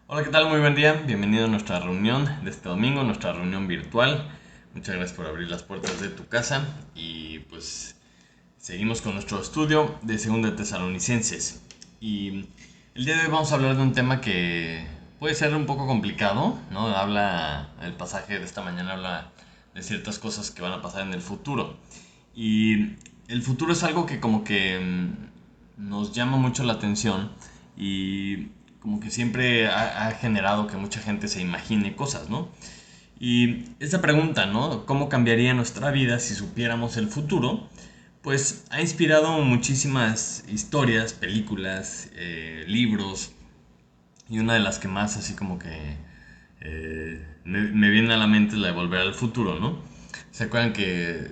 Hola, ¿qué tal? Muy buen día. Bienvenido a nuestra reunión de este domingo, nuestra reunión virtual. Muchas gracias por abrir las puertas de tu casa y pues seguimos con nuestro estudio de Segunda de Tesalonicenses. Y el día de hoy vamos a hablar de un tema que puede ser un poco complicado, ¿no? El pasaje de esta mañana habla de ciertas cosas que van a pasar en el futuro. Y el futuro es algo que como que nos llama mucho la atención y como que siempre ha generado que mucha gente se imagine cosas, ¿no? Y esta pregunta, ¿no? ¿Cómo cambiaría nuestra vida si supiéramos el futuro? Pues ha inspirado muchísimas historias, películas, libros, y una de las que más así como que me viene a la mente es la de Volver al Futuro, ¿no? ¿Se acuerdan que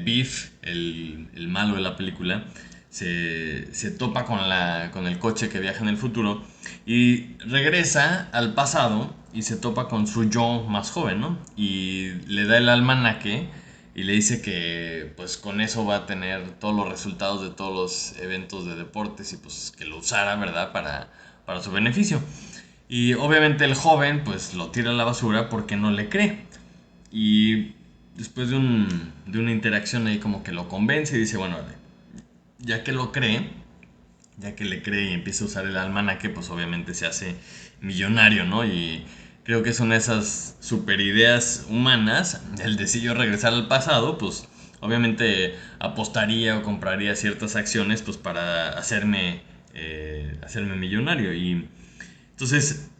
Biff, el malo de la película, se topa con el coche que viaja en el futuro y regresa al pasado y se topa con su yo más joven, ¿no? Y le da el almanaque y le dice que pues con eso va a tener todos los resultados de todos los eventos de deportes y pues que lo usara, ¿verdad? Para su beneficio. Y obviamente el joven pues lo tira a la basura porque no le cree. Y después de una interacción ahí como que lo convence y dice, bueno, ya que lo cree, ya que le cree y empieza a usar el almanaque, pues obviamente se hace millonario, ¿no? Y creo que es una de esas super ideas humanas, el de si yo regresar al pasado, pues obviamente apostaría o compraría ciertas acciones pues para hacerme millonario. Y entonces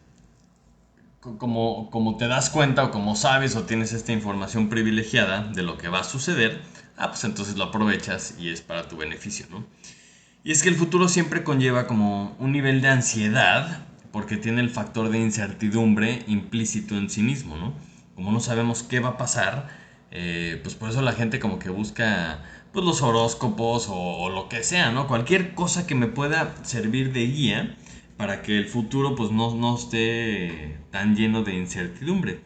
como te das cuenta o como sabes o tienes esta información privilegiada de lo que va a suceder, pues entonces lo aprovechas y es para tu beneficio, ¿no? Y es que el futuro siempre conlleva como un nivel de ansiedad porque tiene el factor de incertidumbre implícito en sí mismo, ¿no? Como no sabemos qué va a pasar, pues por eso la gente como que busca pues los horóscopos o lo que sea, ¿no? Cualquier cosa que me pueda servir de guía para que el futuro pues no esté tan lleno de incertidumbre.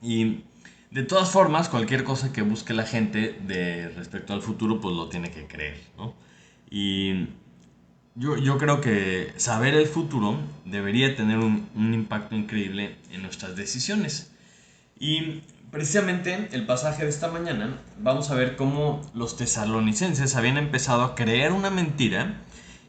Y de todas formas, cualquier cosa que busque la gente de respecto al futuro, pues lo tiene que creer, ¿no? Y yo creo que saber el futuro debería tener un impacto increíble en nuestras decisiones. Y precisamente el pasaje de esta mañana vamos a ver cómo los tesalonicenses habían empezado a creer una mentira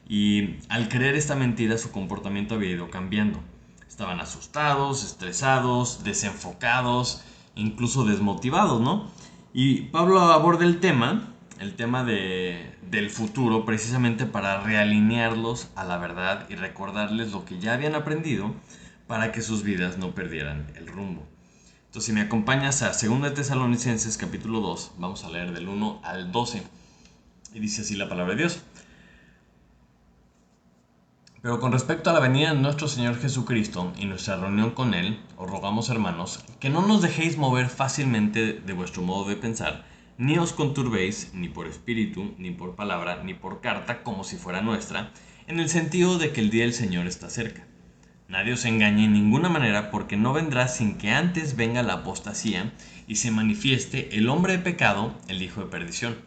y al creer esta mentira su comportamiento había ido cambiando. Estaban asustados, estresados, desenfocados, incluso desmotivados, ¿no? Y Pablo aborda el tema del futuro, precisamente para realinearlos a la verdad y recordarles lo que ya habían aprendido para que sus vidas no perdieran el rumbo. Entonces, si me acompañas a 2 Tesalonicenses capítulo 2, vamos a leer del 1 al 12. Y dice así la palabra de Dios. Pero con respecto a la venida de nuestro Señor Jesucristo y nuestra reunión con Él, os rogamos, hermanos, que no nos dejéis mover fácilmente de vuestro modo de pensar, ni os conturbéis, ni por espíritu, ni por palabra, ni por carta, como si fuera nuestra, en el sentido de que el día del Señor está cerca. Nadie os engañe en ninguna manera, porque no vendrá sin que antes venga la apostasía y se manifieste el hombre de pecado, el hijo de perdición,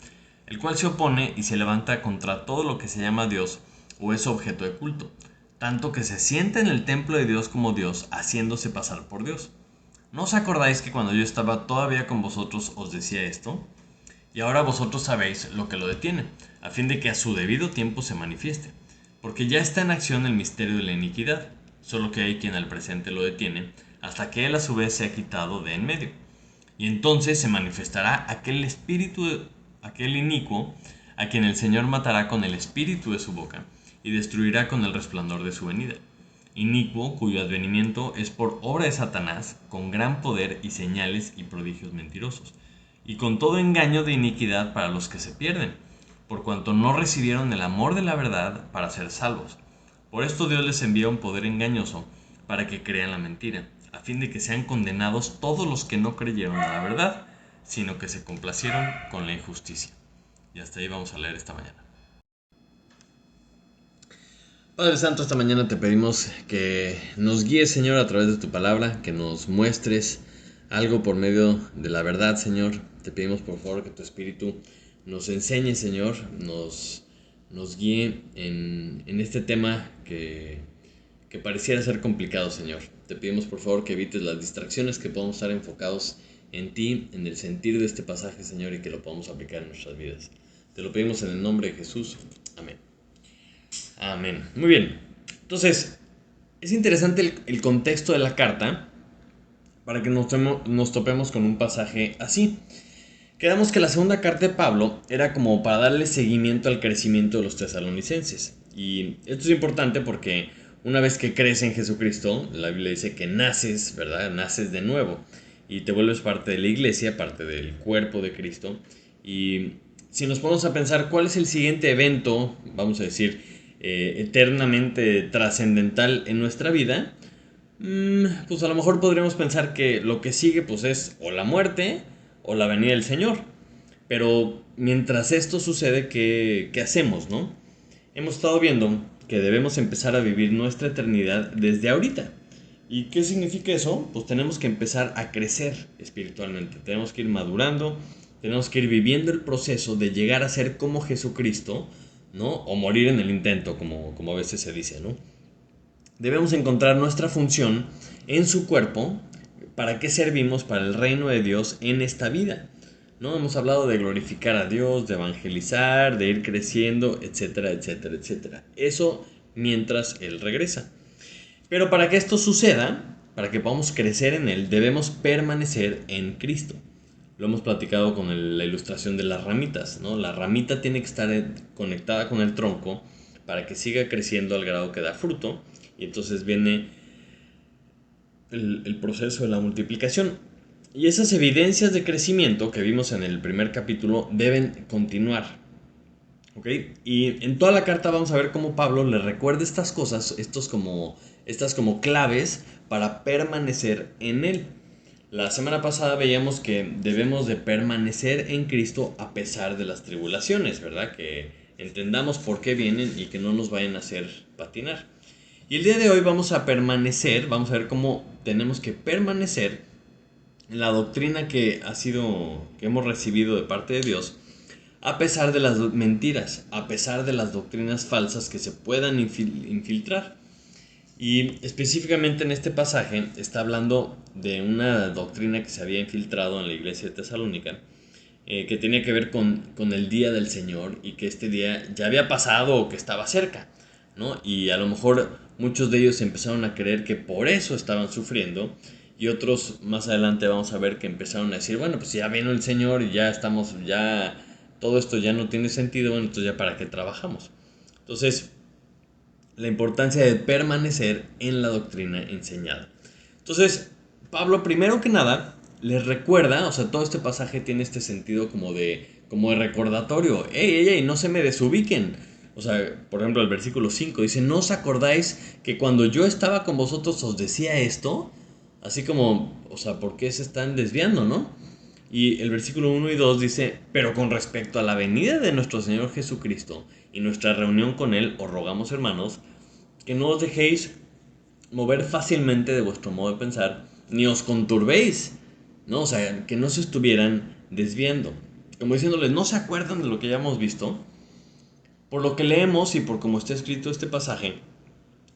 el cual se opone y se levanta contra todo lo que se llama Dios o es objeto de culto, tanto que se sienta en el templo de Dios como Dios, haciéndose pasar por Dios. ¿No os acordáis que cuando yo estaba todavía con vosotros os decía esto? Y ahora vosotros sabéis lo que lo detiene, a fin de que a su debido tiempo se manifieste. Porque ya está en acción el misterio de la iniquidad, solo que hay quien al presente lo detiene, hasta que él a su vez se ha quitado de en medio. Y entonces se manifestará aquel inicuo, a quien el Señor matará con el espíritu de su boca, y destruirá con el resplandor de su venida. Inicuo, cuyo advenimiento es por obra de Satanás, con gran poder y señales y prodigios mentirosos, y con todo engaño de iniquidad para los que se pierden, por cuanto no recibieron el amor de la verdad para ser salvos. Por esto Dios les envía un poder engañoso para que crean la mentira, a fin de que sean condenados todos los que no creyeron a la verdad, sino que se complacieron con la injusticia. Y hasta ahí vamos a leer esta mañana. Padre Santo, esta mañana te pedimos que nos guíes, Señor, a través de tu palabra, que nos muestres algo por medio de la verdad, Señor. Te pedimos, por favor, que tu Espíritu nos enseñe, Señor, nos guíe en este tema que pareciera ser complicado, Señor. Te pedimos por favor que evites las distracciones, que podamos estar enfocados en ti, en el sentir de este pasaje, Señor, y que lo podamos aplicar en nuestras vidas. Te lo pedimos en el nombre de Jesús. Amén. Amén. Muy bien. Entonces, es interesante el contexto de la carta para que nos topemos con un pasaje así. Quedamos que la segunda carta de Pablo era como para darle seguimiento al crecimiento de los tesalonicenses. Y esto es importante porque una vez que crees en Jesucristo, la Biblia dice que naces, ¿verdad? Naces de nuevo y te vuelves parte de la iglesia, parte del cuerpo de Cristo. Y si nos ponemos a pensar cuál es el siguiente evento, vamos a decir, eternamente trascendental en nuestra vida, pues a lo mejor podríamos pensar que lo que sigue pues es o la muerte o la venida del Señor. Pero mientras esto sucede, ¿qué hacemos, no? Hemos estado viendo que debemos empezar a vivir nuestra eternidad desde ahorita. ¿Y qué significa eso? Pues tenemos que empezar a crecer espiritualmente. Tenemos que ir madurando, tenemos que ir viviendo el proceso de llegar a ser como Jesucristo, ¿no? O morir en el intento, como a veces se dice, ¿no? Debemos encontrar nuestra función en su cuerpo, para qué servimos para el reino de Dios en esta vida. ¿No? Hemos hablado de glorificar a Dios, de evangelizar, de ir creciendo, etcétera, etcétera, etcétera. Eso mientras Él regresa. Pero para que esto suceda, para que podamos crecer en Él, debemos permanecer en Cristo. Lo hemos platicado con la ilustración de las ramitas, ¿no? La ramita tiene que estar conectada con el tronco para que siga creciendo al grado que da fruto. Y entonces viene el proceso de la multiplicación. Y esas evidencias de crecimiento que vimos en el primer capítulo deben continuar. ¿Ok? Y en toda la carta vamos a ver cómo Pablo le recuerda estas cosas, estas como claves para permanecer en él. La semana pasada veíamos que debemos de permanecer en Cristo a pesar de las tribulaciones, ¿verdad? Que entendamos por qué vienen y que no nos vayan a hacer patinar. Y el día de hoy vamos a ver cómo tenemos que permanecer en la doctrina que hemos recibido de parte de Dios, a pesar de las mentiras, a pesar de las doctrinas falsas que se puedan infiltrar. Y específicamente en este pasaje está hablando de una doctrina que se había infiltrado en la iglesia de Tesalónica, que tenía que ver con el día del Señor y que este día ya había pasado o que estaba cerca, ¿no? Y a lo mejor muchos de ellos empezaron a creer que por eso estaban sufriendo, y otros más adelante vamos a ver que empezaron a decir, bueno, pues ya vino el Señor y ya todo esto ya no tiene sentido, bueno, entonces ya para qué trabajamos. Entonces, la importancia de permanecer en la doctrina enseñada. Entonces, Pablo, primero que nada, les recuerda, o sea, todo este pasaje tiene este sentido como de recordatorio. ¡Ey! No se me desubiquen. O sea, por ejemplo, el versículo 5 dice, ¿no os acordáis que cuando yo estaba con vosotros os decía esto? Así como, o sea, ¿por qué se están desviando, no? Y el versículo 1 y 2 dice, pero con respecto a la venida de nuestro Señor Jesucristo y nuestra reunión con Él, os rogamos, hermanos, que no os dejéis mover fácilmente de vuestro modo de pensar, ni os conturbéis, ¿no? O sea, que no se estuvieran desviando. Como diciéndoles, ¿no se acuerdan de lo que ya hemos visto? Por lo que leemos y por cómo está escrito este pasaje,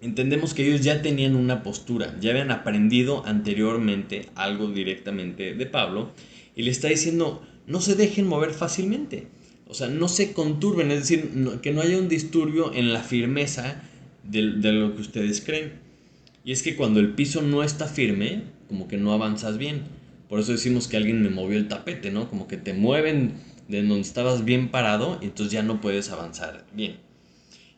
entendemos que ellos ya tenían una postura, ya habían aprendido anteriormente algo directamente de Pablo, y le está diciendo, no se dejen mover fácilmente, o sea, no se conturben, es decir, que no haya un disturbio en la firmeza de lo que ustedes creen. Y es que cuando el piso no está firme, como que no avanzas bien. Por eso decimos que alguien me movió el tapete, ¿no? Como que te mueven de donde estabas bien parado y entonces ya no puedes avanzar bien.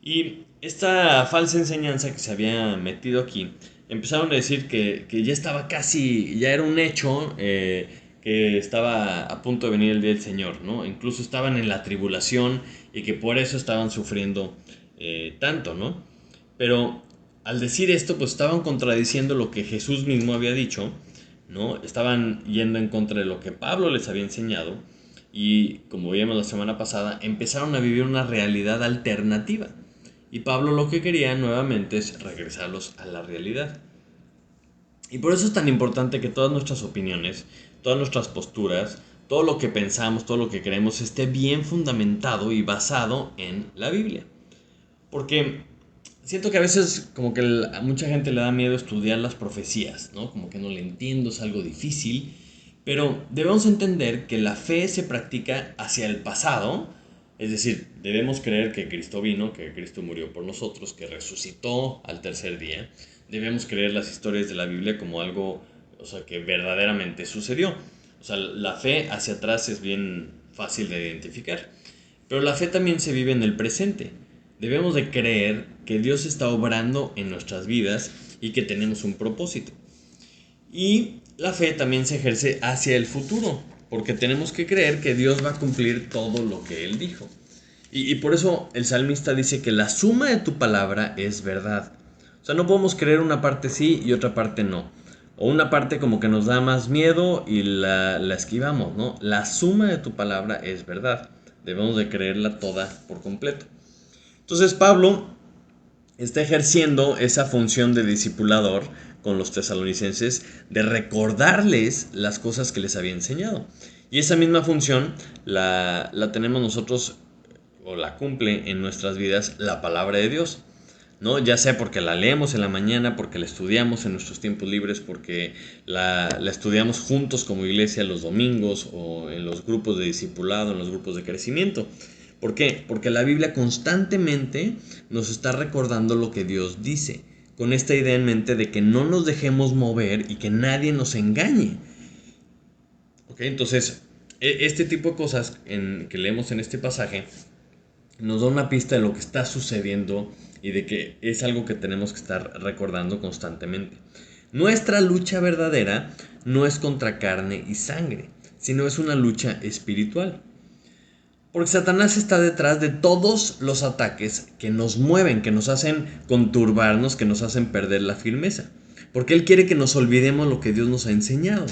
Y esta falsa enseñanza que se había metido aquí, empezaron a decir que ya estaba casi, ya era un hecho, que estaba a punto de venir el día del Señor, ¿no? Incluso estaban en la tribulación y que por eso estaban sufriendo tanto, ¿no? Pero al decir esto, pues estaban contradiciendo lo que Jesús mismo había dicho, ¿no? Estaban yendo en contra de lo que Pablo les había enseñado y, como vimos la semana pasada, empezaron a vivir una realidad alternativa. Y Pablo lo que quería nuevamente es regresarlos a la realidad. Y por eso es tan importante que todas nuestras opiniones, todas nuestras posturas, todo lo que pensamos, todo lo que creemos esté bien fundamentado y basado en la Biblia. Porque siento que a veces como que a mucha gente le da miedo estudiar las profecías, ¿no? Como que no le entiendo, es algo difícil. Pero debemos entender que la fe se practica hacia el pasado, es decir, debemos creer que Cristo vino, que Cristo murió por nosotros, que resucitó al tercer día. Debemos creer las historias de la Biblia como algo, o sea, que verdaderamente sucedió. O sea, la fe hacia atrás es bien fácil de identificar. Pero la fe también se vive en el presente. Debemos de creer que Dios está obrando en nuestras vidas y que tenemos un propósito. Y la fe también se ejerce hacia el futuro, porque tenemos que creer que Dios va a cumplir todo lo que Él dijo. Y por eso el salmista dice que la suma de tu palabra es verdad. O sea, no podemos creer una parte sí y otra parte no. O una parte como que nos da más miedo y la esquivamos, ¿no? La suma de tu palabra es verdad. Debemos de creerla toda por completo. Entonces Pablo está ejerciendo esa función de discipulador con los tesalonicenses, de recordarles las cosas que les había enseñado. Y esa misma función la tenemos nosotros, o la cumple en nuestras vidas, la palabra de Dios. ¿No? Ya sea porque la leemos en la mañana, porque la estudiamos en nuestros tiempos libres, porque la estudiamos juntos como iglesia los domingos o en los grupos de discipulado, en los grupos de crecimiento. ¿Por qué? Porque la Biblia constantemente nos está recordando lo que Dios dice, con esta idea en mente de que no nos dejemos mover y que nadie nos engañe. ¿Ok? Entonces, este tipo de cosas que leemos en este pasaje nos da una pista de lo que está sucediendo y de que es algo que tenemos que estar recordando constantemente. Nuestra lucha verdadera no es contra carne y sangre, sino es una lucha espiritual. Porque Satanás está detrás de todos los ataques que nos mueven, que nos hacen conturbarnos, que nos hacen perder la firmeza. Porque él quiere que nos olvidemos lo que Dios nos ha enseñado.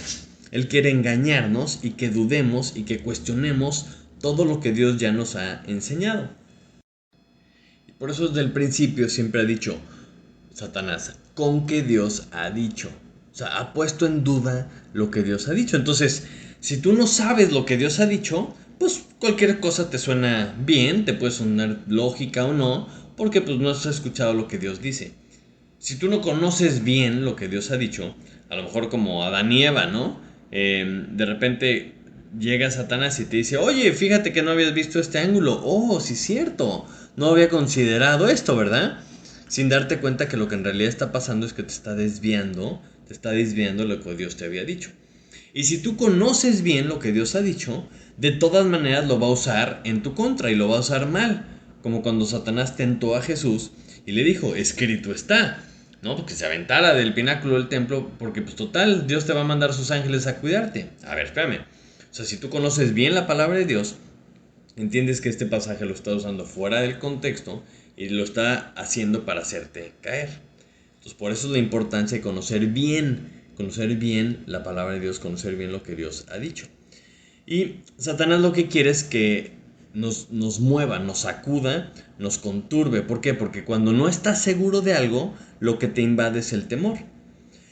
Él quiere engañarnos y que dudemos y que cuestionemos todo lo que Dios ya nos ha enseñado. Por eso desde el principio siempre ha dicho Satanás, con que Dios ha dicho. O sea, ha puesto en duda lo que Dios ha dicho. Entonces, si tú no sabes lo que Dios ha dicho, pues cualquier cosa te suena bien, te puede sonar lógica o no, porque pues no has escuchado lo que Dios dice. Si tú no conoces bien lo que Dios ha dicho, a lo mejor como Adán y Eva, ¿no? De repente llega Satanás y te dice, oye, fíjate que no habías visto este ángulo. Oh, sí es cierto, no había considerado esto, ¿verdad? Sin darte cuenta que lo que en realidad está pasando es que te está desviando lo que Dios te había dicho. Y si tú conoces bien lo que Dios ha dicho, de todas maneras lo va a usar en tu contra y lo va a usar mal. Como cuando Satanás tentó a Jesús y le dijo, escrito está, ¿no? Porque se aventara del pináculo del templo, porque pues total, Dios te va a mandar sus ángeles a cuidarte. A ver, espérame. O sea, si tú conoces bien la palabra de Dios, entiendes que este pasaje lo está usando fuera del contexto y lo está haciendo para hacerte caer. Entonces, por eso es la importancia de conocer bien la palabra de Dios, conocer bien lo que Dios ha dicho. Y Satanás lo que quiere es que nos mueva, nos sacuda, nos conturbe. ¿Por qué? Porque cuando no estás seguro de algo, lo que te invade es el temor.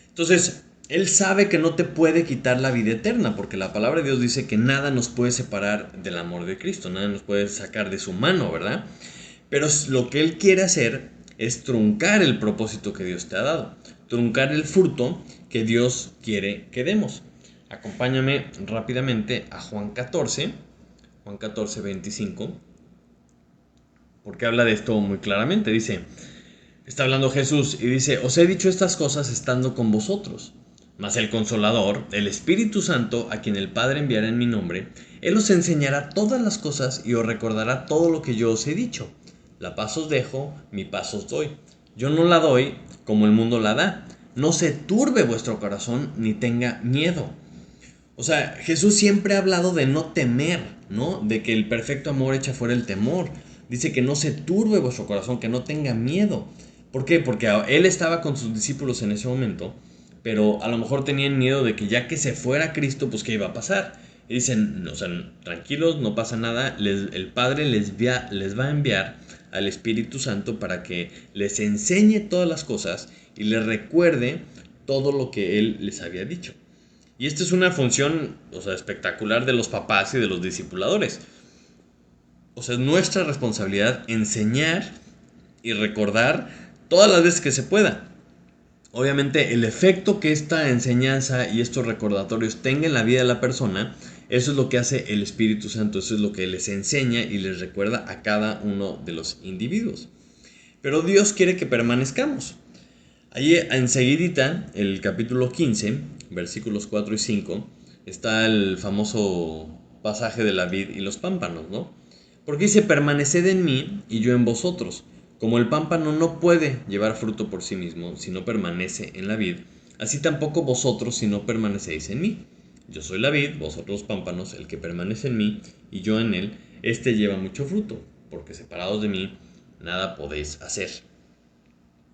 Entonces, él sabe que no te puede quitar la vida eterna, porque la palabra de Dios dice que nada nos puede separar del amor de Cristo, nada nos puede sacar de su mano, ¿verdad? Pero lo que él quiere hacer es truncar el propósito que Dios te ha dado, truncar el fruto que Dios quiere que demos. Acompáñame rápidamente a Juan 14, 25, porque habla de esto muy claramente. Dice, está hablando Jesús y dice, os he dicho estas cosas estando con vosotros. Mas el Consolador, el Espíritu Santo, a quien el Padre enviará en mi nombre, Él os enseñará todas las cosas y os recordará todo lo que yo os he dicho. La paz os dejo, mi paz os doy. Yo no la doy como el mundo la da. No se turbe vuestro corazón ni tenga miedo. O sea, Jesús siempre ha hablado de no temer, ¿no? De que el perfecto amor echa fuera el temor. Dice que no se turbe vuestro corazón, que no tenga miedo. ¿Por qué? Porque él estaba con sus discípulos en ese momento, pero a lo mejor tenían miedo de que ya que se fuera Cristo, pues ¿qué iba a pasar? Y dicen, o sea, tranquilos, no pasa nada, el Padre les va a enviar al Espíritu Santo para que les enseñe todas las cosas y les recuerde todo lo que Él les había dicho. Y esta es una función, o sea, espectacular de los papás y de los discipuladores. O sea, es nuestra responsabilidad enseñar y recordar todas las veces que se pueda. Obviamente el efecto que esta enseñanza y estos recordatorios tengan en la vida de la persona, eso es lo que hace el Espíritu Santo, eso es lo que les enseña y les recuerda a cada uno de los individuos. Pero Dios quiere que permanezcamos. Ahí enseguidita, el capítulo 15, versículos 4 y 5, está el famoso pasaje de la vid y los pámpanos, ¿no? Porque dice, permaneced en mí y yo en vosotros. Como el pámpano no puede llevar fruto por sí mismo si no permanece en la vid, así tampoco vosotros si no permanecéis en mí. Yo soy la vid, vosotros pámpanos, el que permanece en mí y yo en él, este lleva mucho fruto, porque separados de mí nada podéis hacer.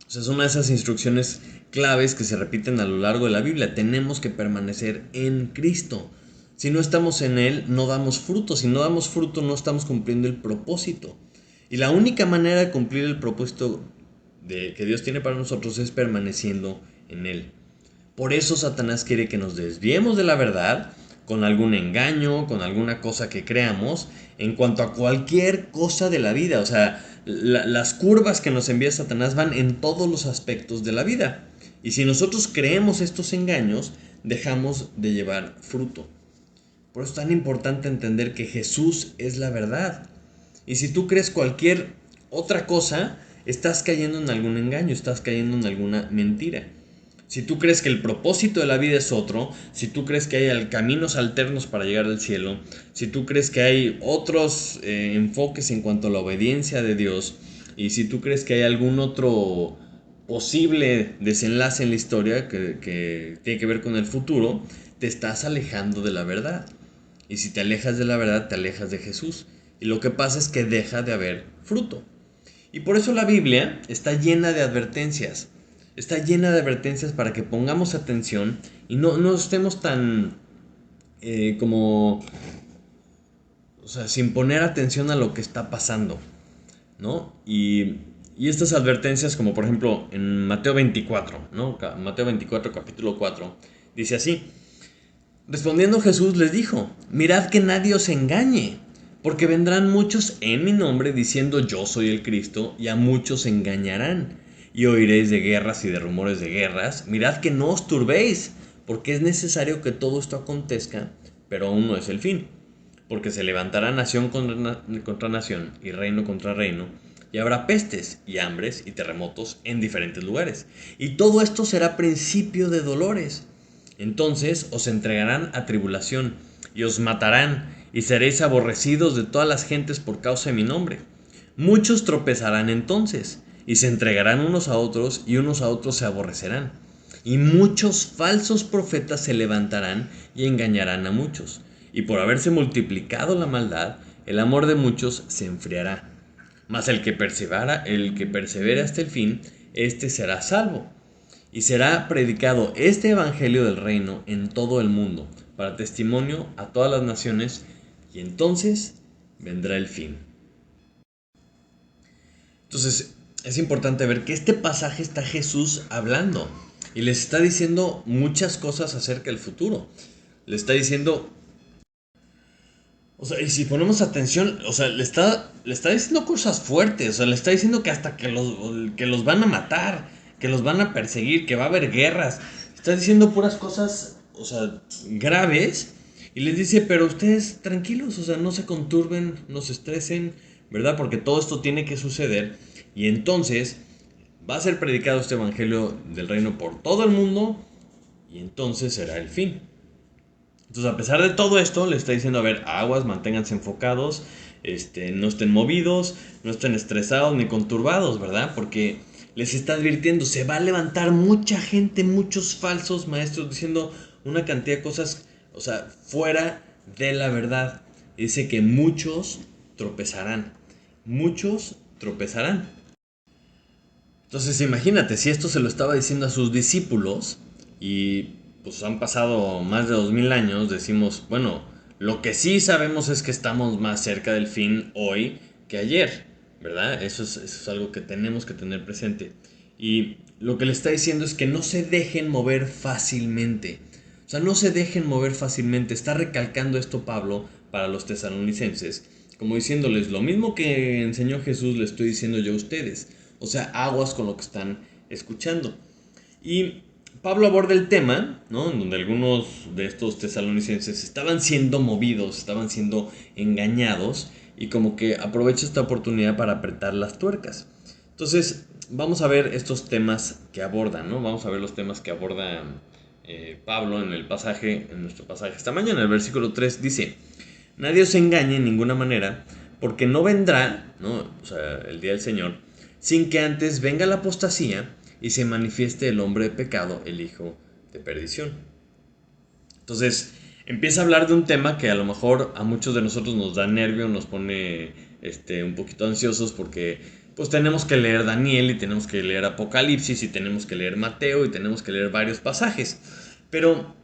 O sea, es una de esas instrucciones claves que se repiten a lo largo de la Biblia. Tenemos que permanecer en Cristo. Si no estamos en Él, no damos fruto. Si no damos fruto, no estamos cumpliendo el propósito. Y la única manera de cumplir el propósito que Dios tiene para nosotros es permaneciendo en Él. Por eso Satanás quiere que nos desviemos de la verdad con algún engaño, con alguna cosa que creamos, en cuanto a cualquier cosa de la vida. O sea, las curvas que nos envía Satanás van en todos los aspectos de la vida. Y si nosotros creemos estos engaños, dejamos de llevar fruto. Por eso es tan importante entender que Jesús es la verdad. Y si tú crees cualquier otra cosa, estás cayendo en algún engaño, estás cayendo en alguna mentira. Si tú crees que el propósito de la vida es otro, si tú crees que hay caminos alternos para llegar al cielo, si tú crees que hay otros enfoques en cuanto a la obediencia de Dios, y si tú crees que hay algún otro posible desenlace en la historia que tiene que ver con el futuro, te estás alejando de la verdad. Y si te alejas de la verdad, te alejas de Jesús. Y lo que pasa es que deja de haber fruto. Y por eso la Biblia está llena de advertencias. Está llena de advertencias para que pongamos atención y no estemos tan como, o sea, sin poner atención a lo que está pasando, ¿no? Y estas advertencias, como por ejemplo en Mateo 24, ¿no? Mateo 24, capítulo 4, dice así: respondiendo Jesús les dijo, mirad que nadie os engañe, porque vendrán muchos en mi nombre diciendo yo soy el Cristo, y a muchos engañarán. Y oiréis de guerras y de rumores de guerras. Mirad que no os turbéis, porque es necesario que todo esto acontezca, pero aún no es el fin. Porque se levantará nación contra nación y reino contra reino, y habrá pestes y hambres y terremotos en diferentes lugares. Y todo esto será principio de dolores. Entonces os entregarán a tribulación y os matarán, y seréis aborrecidos de todas las gentes por causa de mi nombre. Muchos tropezarán entonces, y se entregarán unos a otros, y unos a otros se aborrecerán. Y muchos falsos profetas se levantarán y engañarán a muchos. Y por haberse multiplicado la maldad, el amor de muchos se enfriará. Mas el que persevere hasta el fin, éste será salvo. Y será predicado este evangelio del reino en todo el mundo, para testimonio a todas las naciones, y entonces vendrá el fin. Entonces, es importante ver que este pasaje está Jesús hablando y les está diciendo muchas cosas acerca del futuro. Le está diciendo, o sea, y si ponemos atención, o sea, le está diciendo cosas fuertes, o sea, le está diciendo que hasta que los van a matar, que los van a perseguir, que va a haber guerras. Está diciendo puras cosas, o sea, graves. Y les dice, pero ustedes tranquilos, o sea, no se conturben, no se estresen, ¿verdad? Porque todo esto tiene que suceder. Y entonces va a ser predicado este evangelio del reino por todo el mundo. Y entonces será el fin. Entonces, a pesar de todo esto, le está diciendo, a ver, aguas, manténganse enfocados, no estén movidos, no estén estresados ni conturbados, ¿verdad? Porque les está advirtiendo, se va a levantar mucha gente, muchos falsos maestros diciendo una cantidad de cosas, o sea, fuera de la verdad. Dice que muchos tropezarán, muchos tropezarán. Entonces imagínate, si esto se lo estaba diciendo a sus discípulos y pues han pasado más de 2000 años, decimos, bueno, lo que sí sabemos es que estamos más cerca del fin hoy que ayer, ¿verdad? Eso es algo que tenemos que tener presente. Y lo que le está diciendo es que no se dejen mover fácilmente. O sea, no se dejen mover fácilmente. Está recalcando esto Pablo para los tesalonicenses, como diciéndoles, lo mismo que enseñó Jesús le estoy diciendo yo a ustedes. O sea, aguas con lo que están escuchando. Y Pablo aborda el tema, ¿no? En donde algunos de estos tesalonicenses estaban siendo movidos, estaban siendo engañados, y como que aprovecha esta oportunidad para apretar las tuercas. Entonces, vamos a ver estos temas que abordan, ¿no? Vamos a ver los temas que aborda Pablo en el pasaje, en nuestro pasaje esta mañana. El versículo 3 dice: nadie os engañe en ninguna manera, porque no vendrá, ¿no? O sea, el día del Señor, sin que antes venga la apostasía y se manifieste el hombre de pecado, el hijo de perdición. Entonces, empieza a hablar de un tema que a lo mejor a muchos de nosotros nos da nervio, nos pone un poquito ansiosos, porque pues tenemos que leer Daniel y tenemos que leer Apocalipsis y tenemos que leer Mateo y tenemos que leer varios pasajes. Pero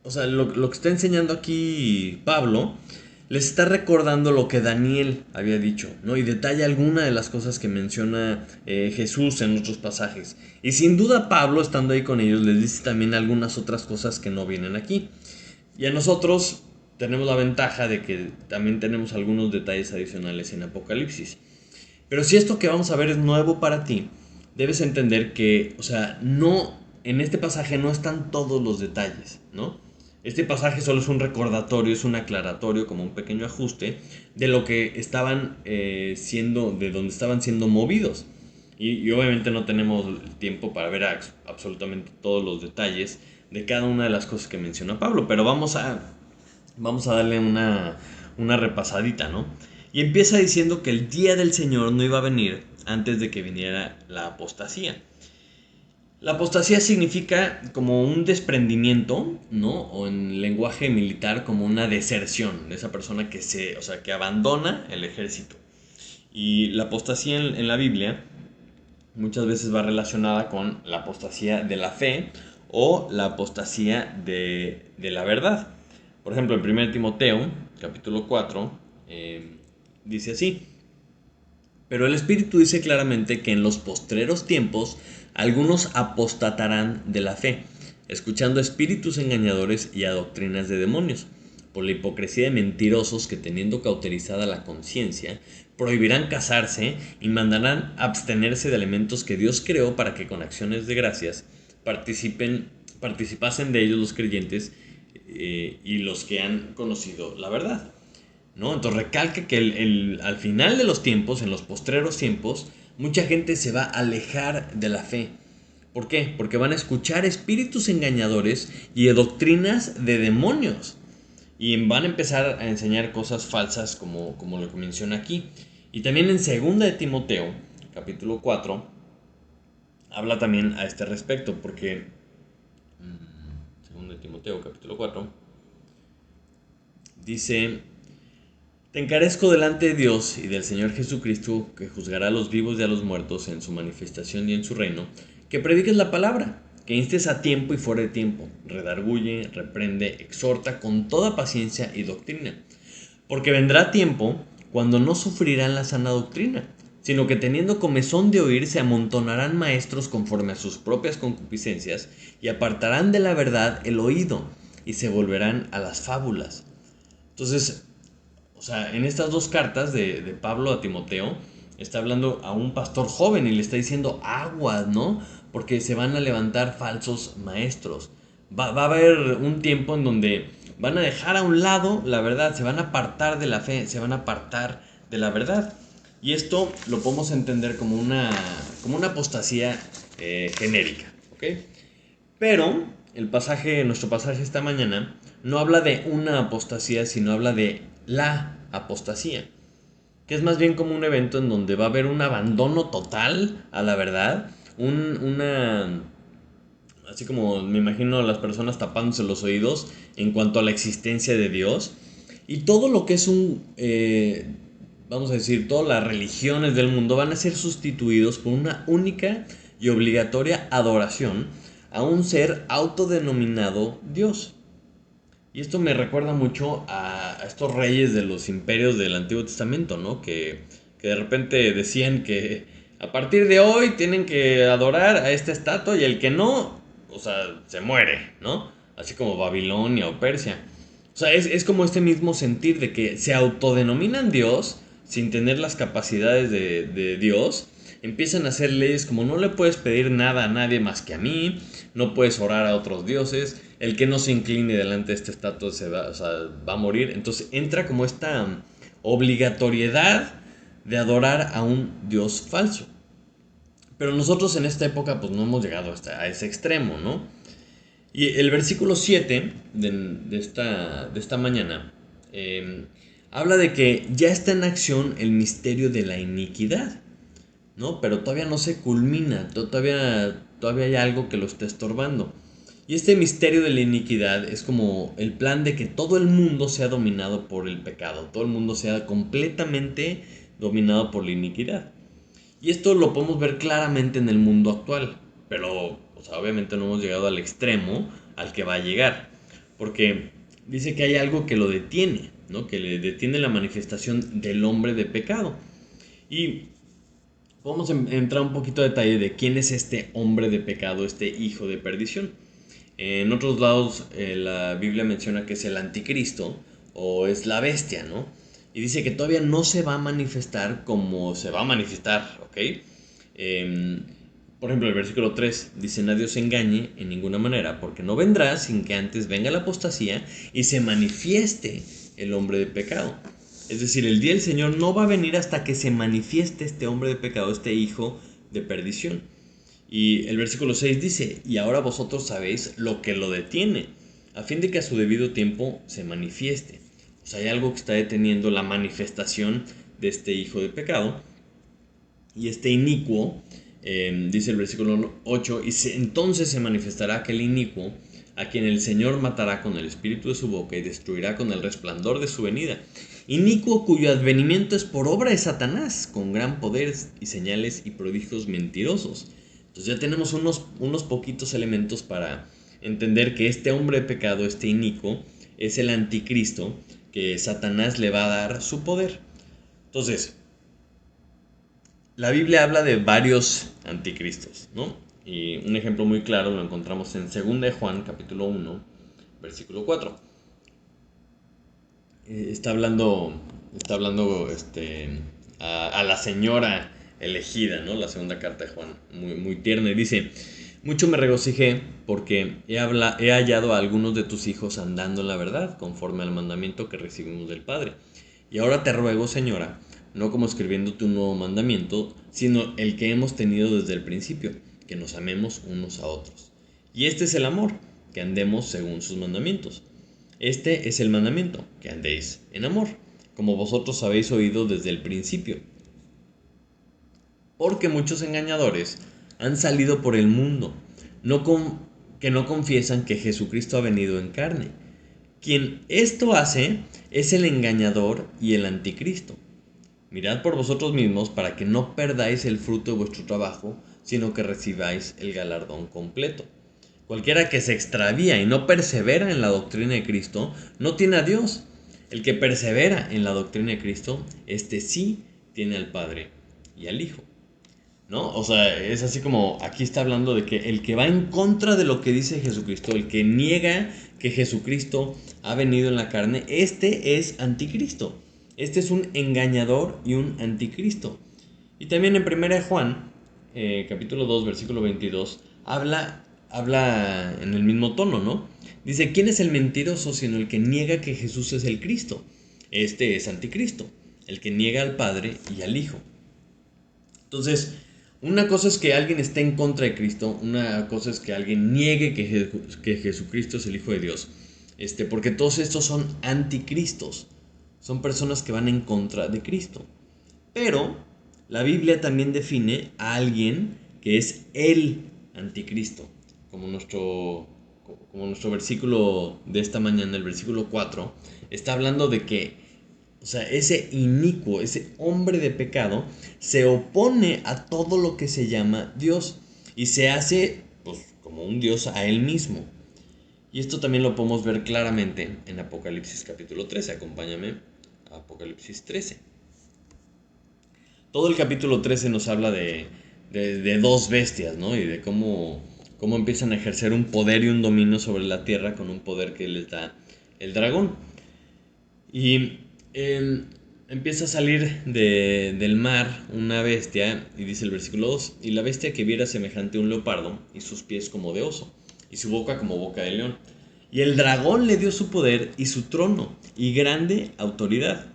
o sea, lo que está enseñando aquí Pablo les está recordando lo que Daniel había dicho, ¿no? Y detalla alguna de las cosas que menciona Jesús en otros pasajes. Y sin duda Pablo, estando ahí con ellos, les dice también algunas otras cosas que no vienen aquí. Y a nosotros tenemos la ventaja de que también tenemos algunos detalles adicionales en Apocalipsis. Pero si esto que vamos a ver es nuevo para ti, debes entender que, o sea, no, en este pasaje no están todos los detalles, ¿no? Este pasaje solo es un recordatorio, es un aclaratorio, como un pequeño ajuste de lo que estaban de donde estaban siendo movidos. Y obviamente no tenemos el tiempo para ver absolutamente todos los detalles de cada una de las cosas que menciona Pablo, pero vamos a darle una repasadita, ¿no? Y empieza diciendo que el día del Señor no iba a venir antes de que viniera la apostasía. La apostasía significa como un desprendimiento, ¿no? O en lenguaje militar como una deserción de esa persona o sea, que abandona el ejército. Y la apostasía en la Biblia muchas veces va relacionada con la apostasía de la fe o la apostasía de la verdad. Por ejemplo, en 1 Timoteo, capítulo 4, dice así: pero el Espíritu dice claramente que en los postreros tiempos algunos apostatarán de la fe, escuchando espíritus engañadores y a doctrinas de demonios, por la hipocresía de mentirosos que, teniendo cauterizada la conciencia, prohibirán casarse y mandarán abstenerse de alimentos que Dios creó, para que con acciones de gracias participasen de ellos los creyentes y los que han conocido la verdad, ¿no? Entonces recalca que al final de los tiempos, en los postreros tiempos, mucha gente se va a alejar de la fe. ¿Por qué? Porque van a escuchar espíritus engañadores y doctrinas de demonios. Y van a empezar a enseñar cosas falsas, como lo que menciona aquí. Y también en 2 de Timoteo, capítulo 4, habla también a este respecto, porque 2 de Timoteo, capítulo 4, dice: te encarezco delante de Dios y del Señor Jesucristo, que juzgará a los vivos y a los muertos en su manifestación y en su reino, que prediques la palabra, que instes a tiempo y fuera de tiempo, redarguye, reprende, exhorta con toda paciencia y doctrina. Porque vendrá tiempo cuando no sufrirán la sana doctrina, sino que teniendo comezón de oír se amontonarán maestros conforme a sus propias concupiscencias, y apartarán de la verdad el oído, y se volverán a las fábulas. Entonces, o sea, en estas dos cartas de Pablo a Timoteo, está hablando a un pastor joven y le está diciendo aguas, ¿no? Porque se van a levantar falsos maestros. Va a haber un tiempo en donde van a dejar a un lado la verdad, se van a apartar de la fe, se van a apartar de la verdad. Y esto lo podemos entender como una apostasía genérica, ¿ok? Pero nuestro pasaje esta mañana no habla de una apostasía, sino habla de la apostasía, que es más bien como un evento en donde va a haber un abandono total a la verdad, así como me imagino a las personas tapándose los oídos en cuanto a la existencia de Dios, y todo lo que es vamos a decir, todas las religiones del mundo van a ser sustituidos por una única y obligatoria adoración a un ser autodenominado Dios. Y esto me recuerda mucho a estos reyes de los imperios del Antiguo Testamento, ¿no? Que de repente decían que a partir de hoy tienen que adorar a esta estatua, y el que no, o sea, se muere, ¿no? Así como Babilonia o Persia. O sea, es como este mismo sentir de que se autodenominan Dios sin tener las capacidades de Dios, empiezan a hacer leyes como no le puedes pedir nada a nadie más que a mí, no puedes orar a otros dioses, el que no se incline delante de esta estatua va a morir. Entonces entra como esta obligatoriedad de adorar a un dios falso. Pero nosotros en esta época pues no hemos llegado a ese extremo, ¿no? Y el versículo 7 de esta mañana habla de que ya está en acción el misterio de la iniquidad, ¿no? Pero todavía no se culmina, todavía hay algo que lo está estorbando. Y este misterio de la iniquidad es como el plan de que todo el mundo sea dominado por el pecado, todo el mundo sea completamente dominado por la iniquidad. Y esto lo podemos ver claramente en el mundo actual, pero obviamente no hemos llegado al extremo al que va a llegar, porque dice que hay algo que lo detiene, ¿no? Que le detiene la manifestación del hombre de pecado. Y podemos entrar un poquito a detalle de quién es este hombre de pecado, este hijo de perdición. En otros lados la Biblia menciona que es el anticristo o es la bestia, ¿no? Y dice que todavía no se va a manifestar como se va a manifestar, ¿ok? Por ejemplo, el versículo 3 dice: nadie os engañe en ninguna manera, porque no vendrá sin que antes venga la apostasía y se manifieste el hombre de pecado. Es decir, el día del Señor no va a venir hasta que se manifieste este hombre de pecado, este hijo de perdición. Y el versículo 6 dice: y ahora vosotros sabéis lo que lo detiene, a fin de que a su debido tiempo se manifieste. O sea, hay algo que está deteniendo la manifestación de este hijo de pecado. Y este inicuo, dice el versículo 8, entonces se manifestará aquel inicuo, a quien el Señor matará con el espíritu de su boca y destruirá con el resplandor de su venida. Inicuo cuyo advenimiento es por obra de Satanás, con gran poder y señales y prodigios mentirosos. Entonces ya tenemos unos poquitos elementos para entender que este hombre de pecado, este inicuo, es el anticristo, que Satanás le va a dar su poder. Entonces, la Biblia habla de varios anticristos, ¿no? Y un ejemplo muy claro lo encontramos en 2 de Juan, capítulo 1, versículo 4. Está hablando a la señora elegida, ¿no? La segunda carta de Juan, muy, muy tierna, y dice: mucho me regocijé porque he hallado a algunos de tus hijos andando en la verdad, conforme al mandamiento que recibimos del Padre. Y ahora te ruego, señora, no como escribiéndote un nuevo mandamiento, sino el que hemos tenido desde el principio, que nos amemos unos a otros. Y este es el amor, que andemos según sus mandamientos. Este es el mandamiento, que andéis en amor, como vosotros habéis oído desde el principio. Porque muchos engañadores han salido por el mundo, que no confiesan que Jesucristo ha venido en carne. Quien esto hace es el engañador y el anticristo. Mirad por vosotros mismos para que no perdáis el fruto de vuestro trabajo, sino que recibáis el galardón completo. Cualquiera que se extravía y no persevera en la doctrina de Cristo, no tiene a Dios. El que persevera en la doctrina de Cristo, este sí tiene al Padre y al Hijo, ¿no? O sea, es así como aquí está hablando de que el que va en contra de lo que dice Jesucristo, el que niega que Jesucristo ha venido en la carne, este es anticristo. Este es un engañador y un anticristo. Y también en 1 Juan, capítulo 2, versículo 22, habla en el mismo tono, ¿no? Dice: ¿quién es el mentiroso sino el que niega que Jesús es el Cristo? Este es anticristo, el que niega al Padre y al Hijo. Entonces, una cosa es que alguien esté en contra de Cristo, una cosa es que alguien niegue que Jesucristo es el Hijo de Dios. Porque todos estos son anticristos, son personas que van en contra de Cristo. Pero la Biblia también define a alguien que es el anticristo, como nuestro versículo de esta mañana, el versículo 4, está hablando de que, o sea, ese inicuo, ese hombre de pecado, se opone a todo lo que se llama Dios y se hace, pues, como un Dios a él mismo. Y esto también lo podemos ver claramente en Apocalipsis capítulo 13. Acompáñame a Apocalipsis 13. Todo el capítulo 13 nos habla de dos bestias, ¿no? Y de cómo empiezan a ejercer un poder y un dominio sobre la tierra con un poder que les da el dragón. Y empieza a salir del mar una bestia, y dice el versículo 2: y la bestia que viera semejante a un leopardo, y sus pies como de oso, y su boca como boca de león. Y el dragón le dio su poder y su trono, y grande autoridad.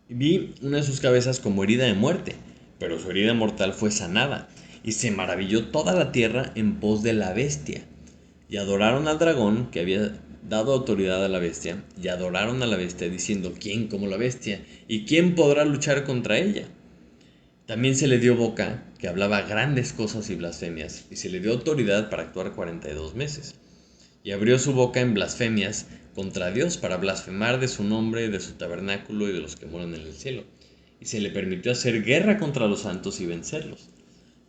Vi una de sus cabezas como herida de muerte, pero su herida mortal fue sanada, y se maravilló toda la tierra en pos de la bestia. Y adoraron al dragón que había dado autoridad a la bestia, y adoraron a la bestia diciendo: ¿quién como la bestia? ¿Y quién podrá luchar contra ella? También se le dio boca, que hablaba grandes cosas y blasfemias, y se le dio autoridad para actuar 42 meses. Y abrió su boca en blasfemias contra Dios para blasfemar de su nombre, de su tabernáculo y de los que moran en el cielo. Y se le permitió hacer guerra contra los santos y vencerlos.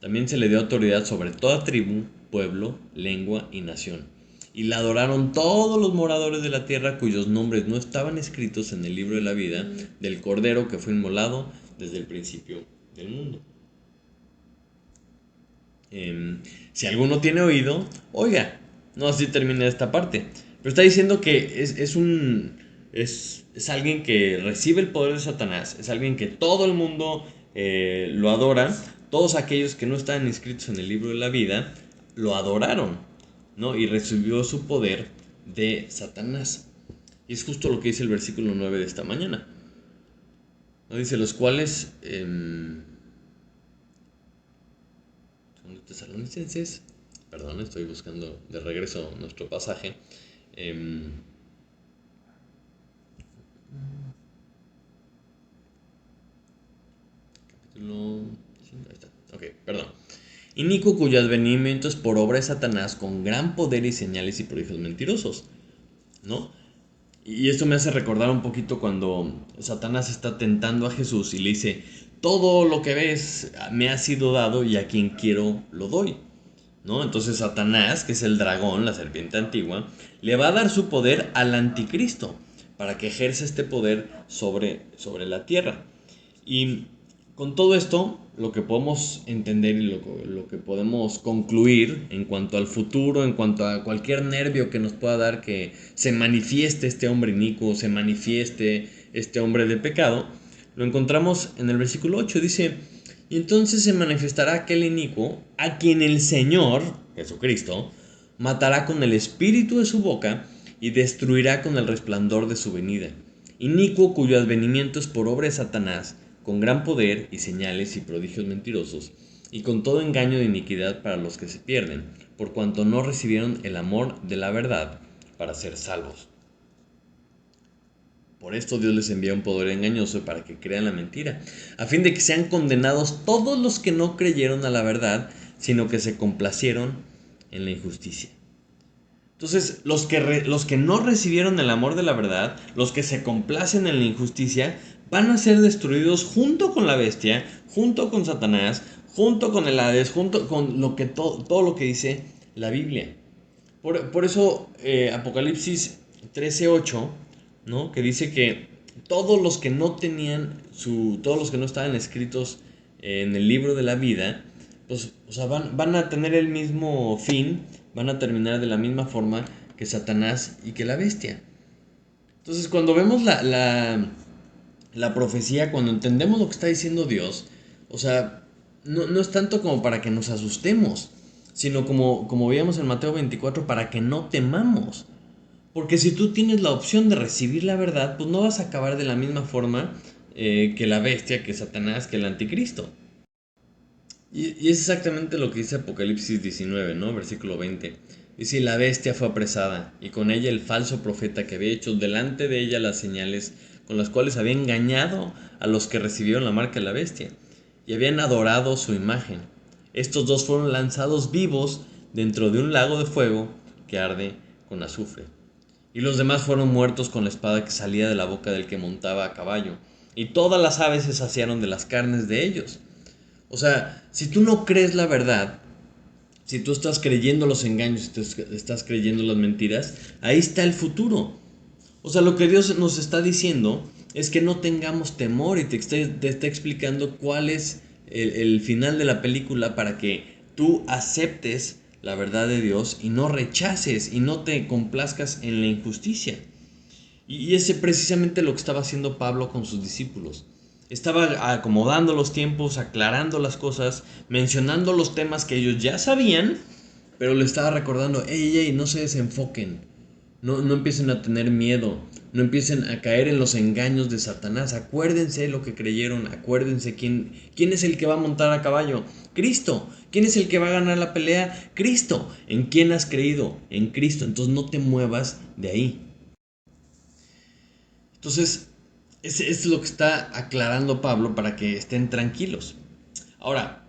También se le dio autoridad sobre toda tribu, pueblo, lengua y nación. Y la adoraron todos los moradores de la tierra cuyos nombres no estaban escritos en el libro de la vida del Cordero que fue inmolado desde el principio del mundo. Si alguno tiene oído, oiga. No, así termina esta parte. Pero está diciendo que es alguien que recibe el poder de Satanás. Es alguien que todo el mundo lo adora. Todos aquellos que no estaban inscritos en el libro de la vida lo adoraron, ¿no? Y recibió su poder de Satanás. Y es justo lo que dice el versículo 9 de esta mañana, ¿no? Dice: los cuales... son de Tesalonicenses. Perdón, estoy buscando de regreso nuestro pasaje. Capítulo 5, ahí está. Ok, perdón. Inicuo cuyo advenimiento es por obra de Satanás, con gran poder y señales y prodigios mentirosos, ¿no? Y esto me hace recordar un poquito cuando Satanás está tentando a Jesús y le dice: todo lo que ves me ha sido dado y a quien quiero lo doy, ¿no? Entonces Satanás, que es el dragón, la serpiente antigua, le va a dar su poder al anticristo para que ejerza este poder sobre la tierra. Y con todo esto, lo que podemos entender y lo que podemos concluir en cuanto al futuro, en cuanto a cualquier nervio que nos pueda dar que se manifieste este hombre inicuo, se manifieste este hombre de pecado, lo encontramos en el versículo 8. Dice: y entonces se manifestará aquel inicuo a quien el Señor, Jesucristo, matará con el espíritu de su boca y destruirá con el resplandor de su venida. Inicuo cuyo advenimiento es por obra de Satanás, con gran poder y señales y prodigios mentirosos, y con todo engaño de iniquidad para los que se pierden, por cuanto no recibieron el amor de la verdad para ser salvos. Por esto Dios les envía un poder engañoso para que crean la mentira, a fin de que sean condenados todos los que no creyeron a la verdad, sino que se complacieron en la injusticia. Entonces, los que no recibieron el amor de la verdad, los que se complacen en la injusticia, van a ser destruidos junto con la bestia, junto con Satanás, junto con el Hades, junto con todo lo que dice la Biblia. Por eso Apocalipsis 13:8, ¿no? Que dice que todos los que no todos los que no estaban escritos en el libro de la vida, pues, o sea, van a tener el mismo fin, van a terminar de la misma forma que Satanás y que la bestia. Entonces, cuando vemos la profecía, cuando entendemos lo que está diciendo Dios, o sea, no es tanto como para que nos asustemos, sino como veíamos en Mateo 24, para que no temamos. Porque si tú tienes la opción de recibir la verdad, pues no vas a acabar de la misma forma que la bestia, que Satanás, que el anticristo. Y es exactamente lo que dice Apocalipsis 19, ¿no? Versículo 20. Dice: la bestia fue apresada, y con ella el falso profeta que había hecho delante de ella las señales con las cuales había engañado a los que recibieron la marca de la bestia, y habían adorado su imagen. Estos dos fueron lanzados vivos dentro de un lago de fuego que arde con azufre. Y los demás fueron muertos con la espada que salía de la boca del que montaba a caballo, y todas las aves se saciaron de las carnes de ellos. O sea, si tú no crees la verdad, si tú estás creyendo los engaños, si tú estás creyendo las mentiras, ahí está el futuro. O sea, lo que Dios nos está diciendo es que no tengamos temor, y te está explicando cuál es el final de la película para que tú aceptes la verdad de Dios y no rechaces y no te complazcas en la injusticia. Y ese precisamente lo que estaba haciendo Pablo con sus discípulos. Estaba acomodando los tiempos, aclarando las cosas, mencionando los temas que ellos ya sabían, pero le estaba recordando, hey, hey, no se desenfoquen, no empiecen a tener miedo, no empiecen a caer en los engaños de Satanás, acuérdense lo que creyeron, acuérdense quién es el que va a montar a caballo, Cristo. ¿Quién es el que va a ganar la pelea? Cristo. ¿En quién has creído? En Cristo. Entonces no te muevas de ahí. Entonces, es lo que está aclarando Pablo para que estén tranquilos. Ahora,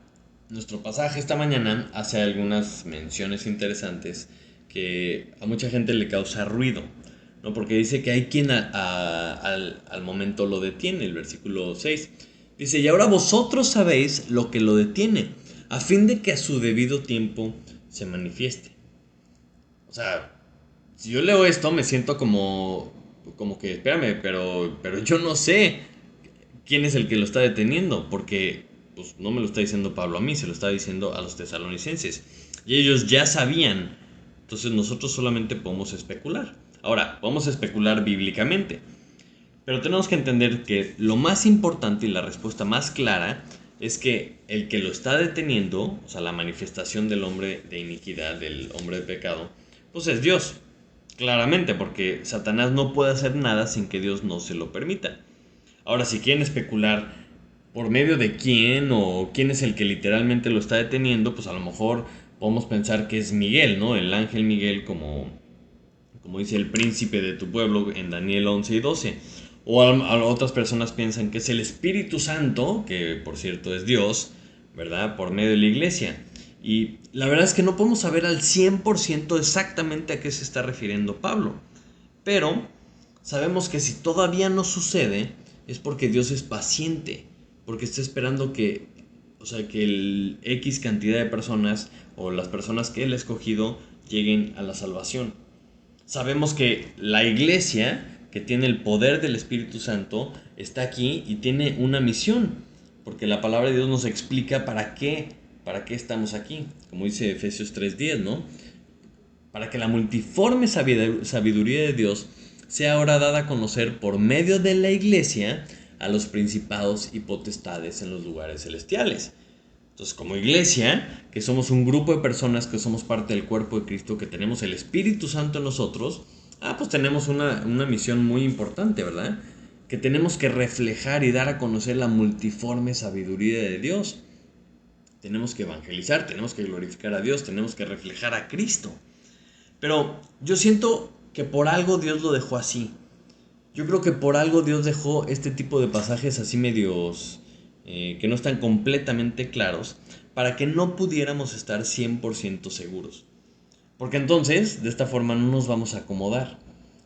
nuestro pasaje esta mañana hace algunas menciones interesantes que a mucha gente le causa ruido, ¿no? Porque dice que hay quien al momento lo detiene, el versículo 6. Dice, y ahora vosotros sabéis lo que lo detiene, a fin de que a su debido tiempo se manifieste. O sea, si yo leo esto me siento como que, espérame, pero yo no sé quién es el que lo está deteniendo, porque pues no me lo está diciendo Pablo a mí, se lo está diciendo a los tesalonicenses. Y ellos ya sabían, entonces nosotros solamente podemos especular. Ahora, podemos especular bíblicamente, pero tenemos que entender que lo más importante y la respuesta más clara es que el que lo está deteniendo, o sea, la manifestación del hombre de iniquidad, del hombre de pecado, pues es Dios. Claramente, porque Satanás no puede hacer nada sin que Dios no se lo permita. Ahora, si quieren especular por medio de quién o quién es el que literalmente lo está deteniendo, pues a lo mejor podemos pensar que es Miguel, ¿no? El ángel Miguel, como dice el príncipe de tu pueblo en Daniel 11 y 12. O a otras personas piensan que es el Espíritu Santo, que por cierto es Dios, ¿verdad? Por medio de la iglesia. Y la verdad es que no podemos saber al 100% exactamente a qué se está refiriendo Pablo. Pero sabemos que si todavía no sucede, es porque Dios es paciente, porque está esperando que, o sea, que el X cantidad de personas o las personas que Él ha escogido lleguen a la salvación. Sabemos que la iglesia, que tiene el poder del Espíritu Santo, está aquí y tiene una misión, porque la palabra de Dios nos explica para qué estamos aquí, como dice Efesios 3:10, ¿no? Para que la multiforme sabiduría de Dios sea ahora dada a conocer por medio de la iglesia a los principados y potestades en los lugares celestiales. Entonces, como iglesia, que somos un grupo de personas que somos parte del cuerpo de Cristo, que tenemos el Espíritu Santo en nosotros, pues tenemos una misión muy importante, ¿verdad? Que tenemos que reflejar y dar a conocer la multiforme sabiduría de Dios. Tenemos que evangelizar, tenemos que glorificar a Dios, tenemos que reflejar a Cristo. Pero yo siento que por algo Dios lo dejó así. Yo creo que por algo Dios dejó este tipo de pasajes así medios que no están completamente claros para que no pudiéramos estar 100% seguros. Porque entonces, de esta forma no nos vamos a acomodar.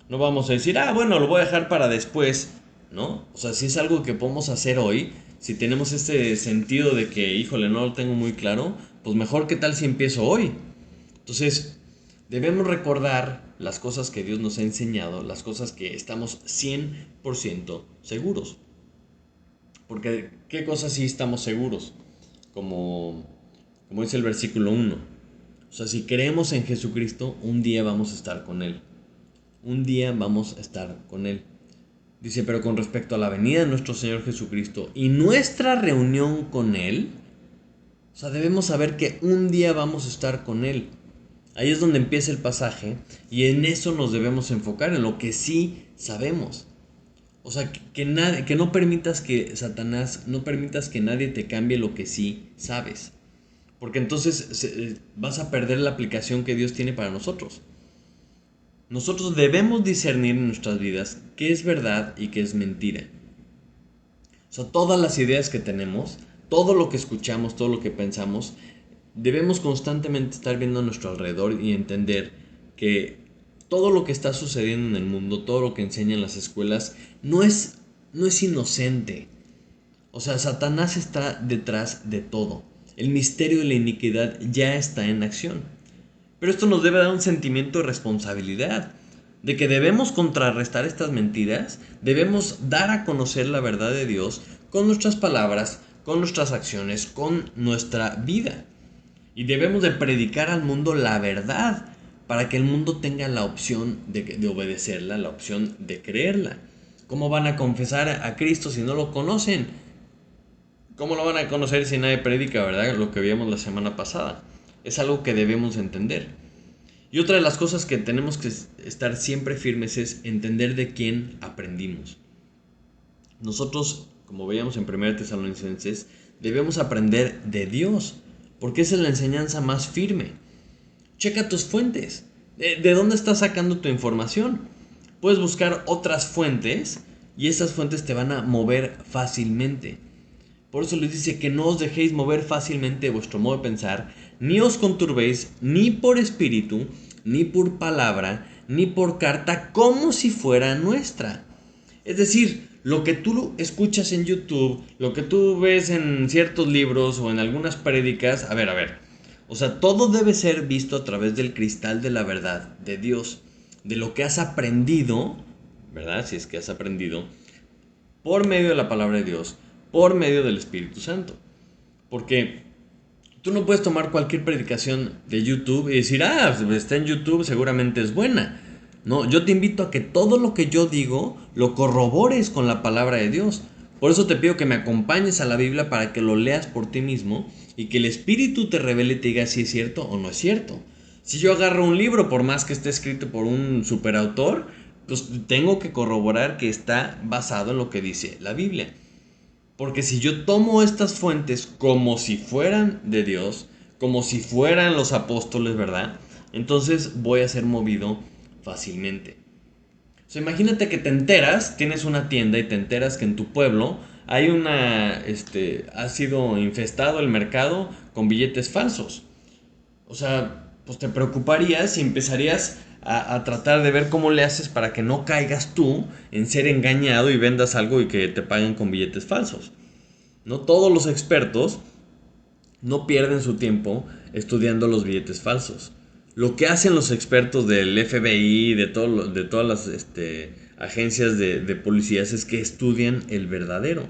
No vamos a decir, bueno, lo voy a dejar para después, ¿no? O sea, si es algo que podemos hacer hoy, si tenemos este sentido de que, híjole, no lo tengo muy claro, pues mejor que tal si empiezo hoy. Entonces, debemos recordar las cosas que Dios nos ha enseñado, las cosas que estamos 100% seguros. Porque, ¿qué cosas sí estamos seguros? Como, como dice el versículo 1. O sea, si creemos en Jesucristo, un día vamos a estar con Él. Un día vamos a estar con Él. Dice, pero con respecto a la venida de nuestro Señor Jesucristo y nuestra reunión con Él, o sea, debemos saber que un día vamos a estar con Él. Ahí es donde empieza el pasaje y en eso nos debemos enfocar, en lo que sí sabemos. O sea, que no permitas que Satanás, no permitas que nadie te cambie lo que sí sabes. Porque entonces vas a perder la aplicación que Dios tiene para nosotros. Nosotros debemos discernir en nuestras vidas qué es verdad y qué es mentira. O sea, todas las ideas que tenemos, todo lo que escuchamos, todo lo que pensamos, debemos constantemente estar viendo a nuestro alrededor y entender que todo lo que está sucediendo en el mundo, todo lo que enseñan las escuelas, no es inocente. O sea, Satanás está detrás de todo. El misterio de la iniquidad ya está en acción. Pero esto nos debe dar un sentimiento de responsabilidad, de que debemos contrarrestar estas mentiras, debemos dar a conocer la verdad de Dios con nuestras palabras, con nuestras acciones, con nuestra vida. Y debemos de predicar al mundo la verdad, para que el mundo tenga la opción de obedecerla, la opción de creerla. ¿Cómo van a confesar a Cristo si no lo conocen? ¿Cómo lo van a conocer si nadie predica, verdad? Lo que vimos la semana pasada. Es algo que debemos entender. Y otra de las cosas que tenemos que estar siempre firmes es entender de quién aprendimos. Nosotros, como veíamos en 1 Tesalonicenses, debemos aprender de Dios, porque esa es la enseñanza más firme. Checa tus fuentes. ¿De dónde estás sacando tu información? Puedes buscar otras fuentes y esas fuentes te van a mover fácilmente. Por eso les dice que no os dejéis mover fácilmente de vuestro modo de pensar, ni os conturbéis ni por espíritu, ni por palabra, ni por carta, como si fuera nuestra. Es decir, lo que tú escuchas en YouTube, lo que tú ves en ciertos libros o en algunas prédicas, a ver. O sea, todo debe ser visto a través del cristal de la verdad de Dios, de lo que has aprendido, ¿verdad? Si es que has aprendido, por medio de la palabra de Dios, por medio del Espíritu Santo. Porque tú no puedes tomar cualquier predicación de YouTube y decir, está en YouTube, seguramente es buena. No, yo te invito a que todo lo que yo digo lo corrobores con la palabra de Dios. Por eso te pido que me acompañes a la Biblia para que lo leas por ti mismo y que el Espíritu te revele y te diga si es cierto o no es cierto. Si yo agarro un libro, por más que esté escrito por un superautor, pues tengo que corroborar que está basado en lo que dice la Biblia. Porque si yo tomo estas fuentes como si fueran de Dios, como si fueran los apóstoles, ¿verdad? Entonces voy a ser movido fácilmente. O sea, imagínate que te enteras, tienes una tienda y te enteras que en tu pueblo hay ha sido infestado el mercado con billetes falsos. O sea, pues te preocuparías y empezarías a tratar de ver cómo le haces para que no caigas tú en ser engañado y vendas algo y que te paguen con billetes falsos. No todos los expertos no pierden su tiempo estudiando los billetes falsos. Lo que hacen los expertos del FBI, de todas las agencias de policías, es que estudian el verdadero.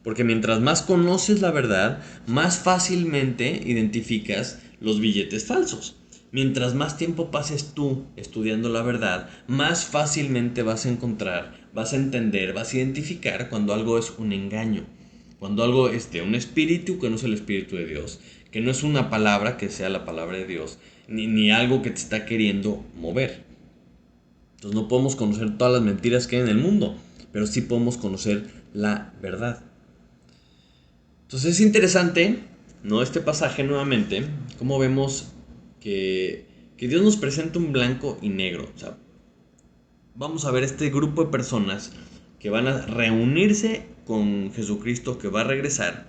Porque mientras más conoces la verdad, más fácilmente identificas los billetes falsos. Mientras más tiempo pases tú estudiando la verdad, más fácilmente vas a encontrar, vas a entender, vas a identificar cuando algo es un engaño. Cuando algo es de un espíritu que no es el espíritu de Dios, que no es una palabra que sea la palabra de Dios, ni algo que te está queriendo mover. Entonces no podemos conocer todas las mentiras que hay en el mundo, pero sí podemos conocer la verdad. Entonces es interesante, ¿no? Este pasaje nuevamente, cómo vemos que Dios nos presenta un blanco y negro. O sea, vamos a ver este grupo de personas que van a reunirse con Jesucristo, que va a regresar,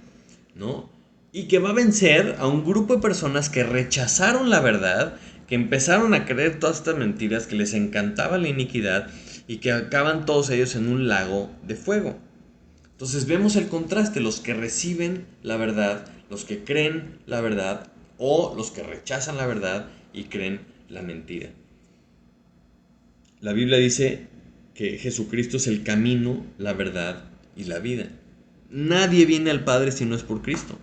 ¿no? Y que va a vencer a un grupo de personas que rechazaron la verdad, que empezaron a creer todas estas mentiras, que les encantaba la iniquidad y que acaban todos ellos en un lago de fuego. Entonces vemos el contraste, los que reciben la verdad, los que creen la verdad o los que rechazan la verdad y creen la mentira. La Biblia dice que Jesucristo es el camino, la verdad y la vida. Nadie viene al Padre si no es por Cristo.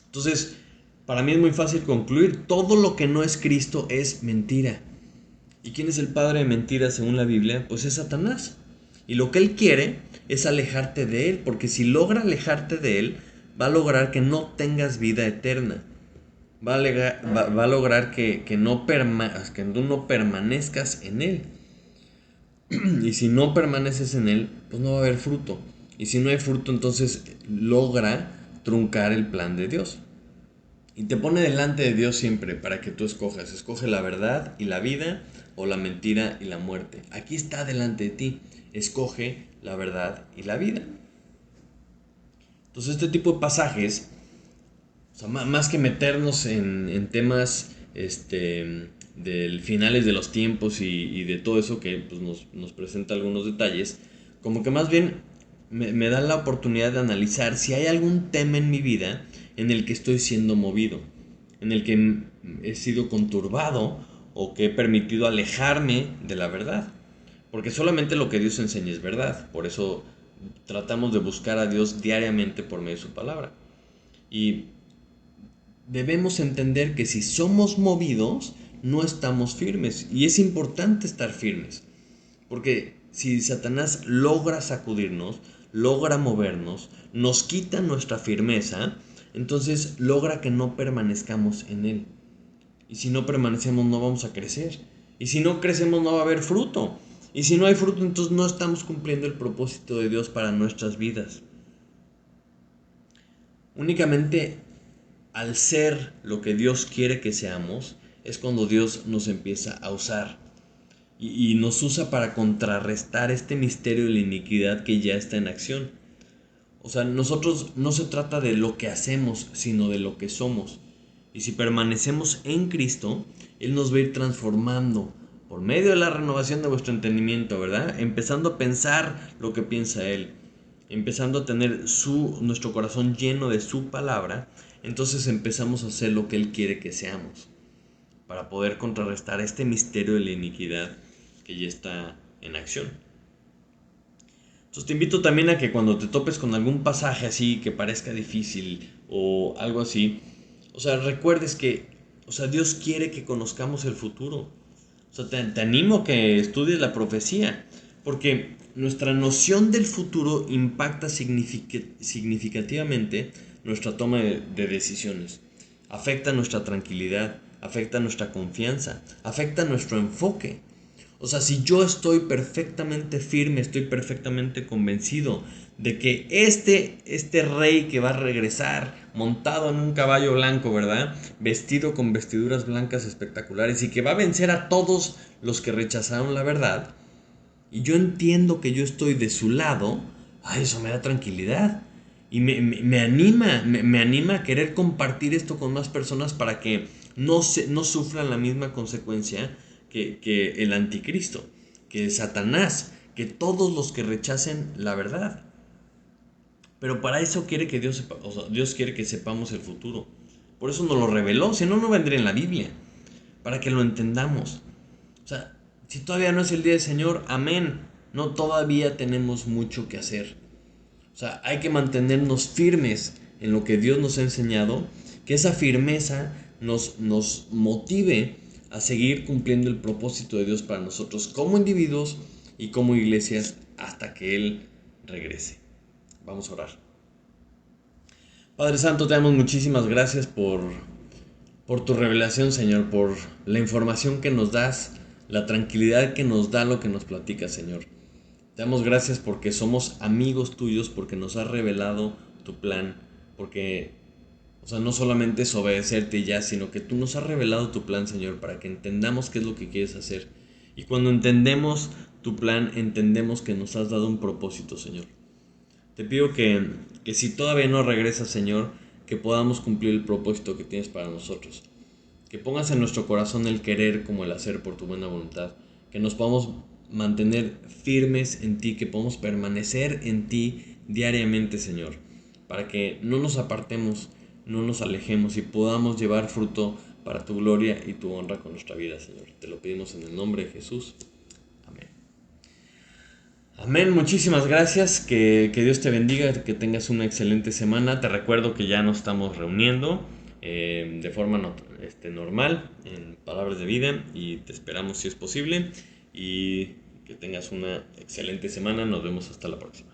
Entonces, para mí es muy fácil concluir, todo lo que no es Cristo es mentira. ¿Y quién es el padre de mentiras según la Biblia? Pues es Satanás. Y lo que él quiere es alejarte de él, porque si logra alejarte de él, va a lograr que no tengas vida eterna. Va a lograr que tú no permanezcas en él. Y si no permaneces en él, pues no va a haber fruto. Y si no hay fruto, entonces logra truncar el plan de Dios. Y te pone delante de Dios siempre para que tú escojas. Escoge la verdad y la vida o la mentira y la muerte. Aquí está delante de ti. Escoge la verdad y la vida. Entonces este tipo de pasajes, o sea, más que meternos en temas del finales de los tiempos y de todo eso que pues, nos presenta algunos detalles, como que más bien me da la oportunidad de analizar si hay algún tema en mi vida en el que estoy siendo movido, en el que he sido conturbado o que he permitido alejarme de la verdad. Porque solamente lo que Dios enseña es verdad. Por eso tratamos de buscar a Dios diariamente por medio de su palabra. Y debemos entender que si somos movidos, no estamos firmes. Y es importante estar firmes. Porque si Satanás logra sacudirnos, logra movernos, nos quita nuestra firmeza, entonces logra que no permanezcamos en él. Y si no permanecemos no vamos a crecer. Y si no crecemos no va a haber fruto. Y si no hay fruto entonces no estamos cumpliendo el propósito de Dios para nuestras vidas. Únicamente al ser lo que Dios quiere que seamos es cuando Dios nos empieza a usar. Y nos usa para contrarrestar este misterio de la iniquidad que ya está en acción. O sea, nosotros no se trata de lo que hacemos, sino de lo que somos. Y si permanecemos en Cristo, Él nos va a ir transformando por medio de la renovación de vuestro entendimiento, ¿verdad? Empezando a pensar lo que piensa Él, empezando a tener nuestro corazón lleno de su palabra, entonces empezamos a hacer lo que Él quiere que seamos, para poder contrarrestar este misterio de la iniquidad que ya está en acción. Entonces te invito también a que cuando te topes con algún pasaje así que parezca difícil o algo así, o sea, recuerdes que, o sea, Dios quiere que conozcamos el futuro. O sea, te animo a que estudies la profecía, porque nuestra noción del futuro impacta significativamente nuestra toma de decisiones. Afecta nuestra tranquilidad, afecta nuestra confianza, afecta nuestro enfoque. O sea, si yo estoy perfectamente firme, estoy perfectamente convencido de que este rey que va a regresar montado en un caballo blanco, ¿verdad? Vestido con vestiduras blancas espectaculares y que va a vencer a todos los que rechazaron la verdad, y yo entiendo que yo estoy de su lado, ay, eso me da tranquilidad. Y me anima, me anima a querer compartir esto con más personas para que no sufran la misma consecuencia que el anticristo, que Satanás, que todos los que rechacen la verdad. Pero para eso quiere que Dios sepa, o sea, Dios quiere que sepamos el futuro. Por eso nos lo reveló, si no, no vendría en la Biblia. Para que lo entendamos. O sea, si todavía no es el día del Señor, amén. No, todavía tenemos mucho que hacer. O sea, hay que mantenernos firmes en lo que Dios nos ha enseñado, que esa firmeza nos motive a seguir cumpliendo el propósito de Dios para nosotros como individuos y como iglesias hasta que Él regrese. Vamos a orar. Padre Santo, te damos muchísimas gracias por tu revelación, Señor, por la información que nos das, la tranquilidad que nos da lo que nos platicas, Señor. Te damos gracias porque somos amigos tuyos, porque nos has revelado tu plan, porque, o sea, no solamente es obedecerte ya, sino que tú nos has revelado tu plan, Señor, para que entendamos qué es lo que quieres hacer. Y cuando entendemos tu plan, entendemos que nos has dado un propósito, Señor. Te pido que si todavía no regresas, Señor, que podamos cumplir el propósito que tienes para nosotros. Que pongas en nuestro corazón el querer como el hacer por tu buena voluntad. Que nos podamos mantener firmes en ti, que podamos permanecer en ti diariamente, Señor. Para que no nos apartemos, no nos alejemos y podamos llevar fruto para tu gloria y tu honra con nuestra vida, Señor. Te lo pedimos en el nombre de Jesús. Amén. Amén, muchísimas gracias, que Dios te bendiga, que tengas una excelente semana. Te recuerdo que ya nos estamos reuniendo de forma normal en Palabras de Vida y te esperamos si es posible y que tengas una excelente semana. Nos vemos hasta la próxima.